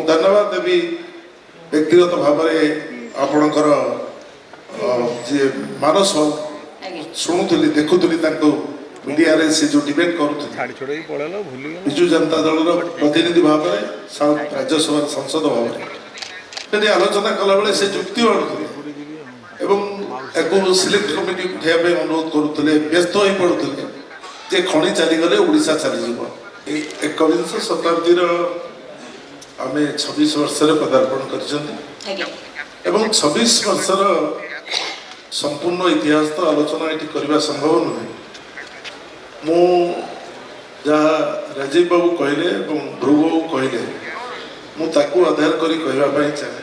धन्यवाद देवी व्यक्तिगत भाव आपणकर जे मानस शुणुली देखुली मीडिया रे से जो डिबेट करुले विजु जनता दल प्रतिनिधि भाव में राज्यसभा सांसद भाव में आलोचना कला बेले से जुक्ति बाढ़ुले सिलेक्ट कमिटी उठाइबा अनुरोध करुले व्यस्त हो पड़ुले जे खଣି चलीगले ओडिशा चलीज एकविंश शताब्दी आम 26 वर्ष पदार्पण कर 26 वर्षर संपूर्ण इतिहास तो आलोचना ये करने संभव नुहे मु जहाँ राजीव बाबू कहले ध्रुव बाबू कहले मुझे आधार करी कहवाई चाहे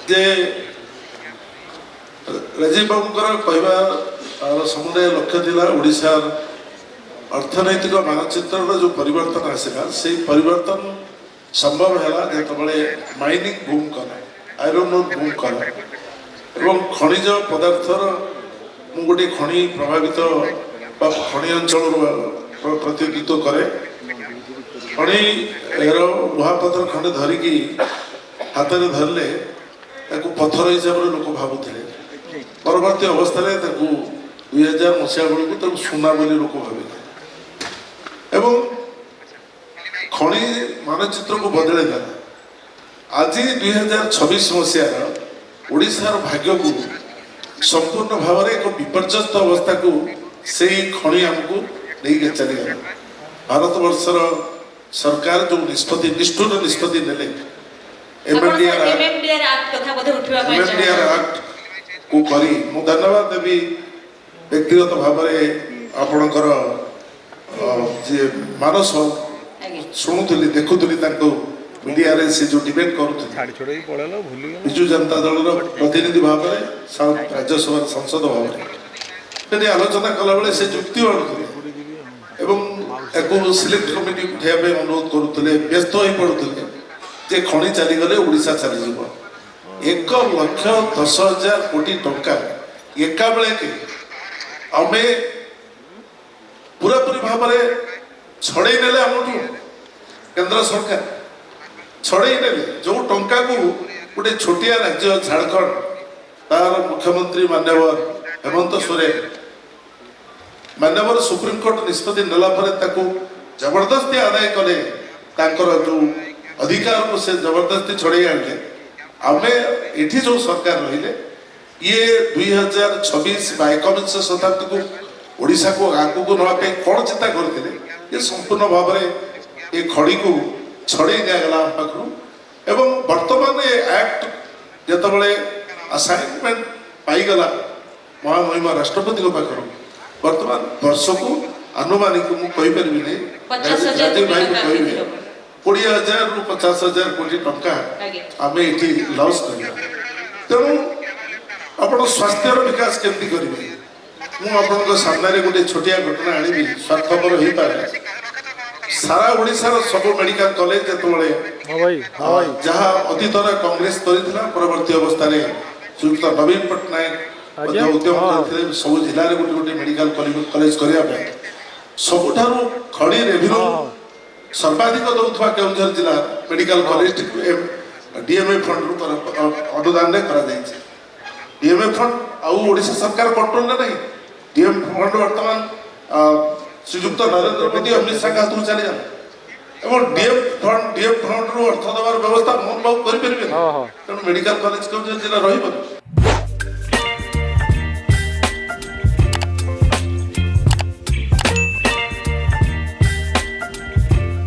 जे राजीव बाबू कहवार समुदाय लक्ष्य थिला ओडिशार अर्थनैतिक मानचित्र जो परिवर्तन आसला से परिवर्तन संभव है जो माइनिंग बूम कला आयरन ओर बूम कला एवं खनिज पदार्थर मु गोटे खनि प्रभावित खनि अंचल प्रतिनिधित्व करे खनि लुहापथर खंडे धरिकी हाथ में धरले पत्थर हिसाब से लोक भावुले परवर्ती अवस्था 2000 मसीहा बेलू सुना बोली लोक भाविले एवं खनि मानचित्र को बदल आज 2026 मसीहार ओडिशार भाग्य को संपूर्ण भाव में एक विपर्यस्त अवस्था को से खनि आमको लेके चली गला भारत वर्षर सरकार जो निष्पत्ति निष्ठुर निष्पत्ति नेले एमएमडीआर एक्ट को करी मु धन्यवाद देवी व्यक्तिगत भाव में आपणकर जे मानस शुणुली देखुली मीडिया रे से जो डिबेट करुले विजु जनता दल प्रतिनिधि भाव में राज्यसभा सांसद भाव में आलोचना कला बेले से जुक्ति बाढ़ुले सिलेक्ट कमिटी उठाइबा अनुरोध करुले व्यस्त हो पड़ुले जे खଣି चलीगले ओडिशा चलीज 1,10,000 कोटी टंका एका बेले के आमे पूरापूरी भाव में छड़े नेले आमठू केंद्र सरकार छड़े नेले जो टंका को गोटे छोटिया राज्य झारखंड तार मुख्यमंत्री मान्यवर हेमंत सोरेन मान्यवर सुप्रीमकोर्ट निष्पत्ति नेला जबरदस्ती आदाय कले जो अधिकार को से जबरदस्ती छड़े आने आमे एठी जो सरकार रहिले ये 2026 एकविंश शताब्दी को ओडिशा को आगू को नापे कौन चिंता करते ये संपूर्ण भाव में ये खड़ी को छड़े दिगला पाखु एवं वर्तमान ये एक्ट जिते असाइनमेंट पाईगला महामहिमा राष्ट्रपति पाखु वर्तमान वर्ष को आनुमानिक मुझे कहीपरि राजीव भाई को कह 20,000 रु 50,000 कोटी टंका आम ये लॉस कर तेणु आप स्वास्थ्य विकास केमती करेंगे मुझे सामने गोटे छोटिया घटना आनी स्वार्थपर हो पारे सारा ओडिशार सब मेडिकल कॉलेज जो जहाँ अतीतर कांग्रेस करता परवर्ती अवस्था श्रीयुक्त नवीन पट्टनायक उद्यम करते सब जिले में गोटे गोटे मेडिकल कॉलेज करने सबुठ खड़ी रेवेन्यू सर्वाधिक दौरा केउझर जिला मेडिकल कॉलेज डीएमए फंड अनुदान डीएमए फंड आशा सरकार कंट्रोल में नहीं डीएम फंड वर्तमान श्रीयुक्त नरेंद्र मोदी अमित शाह हाथ चली गला डीएम फंड रु अर्थ देवार व्यवस्था मोहन बाबू करें तेणु मेडिकल कॉलेज केउझर जिला रही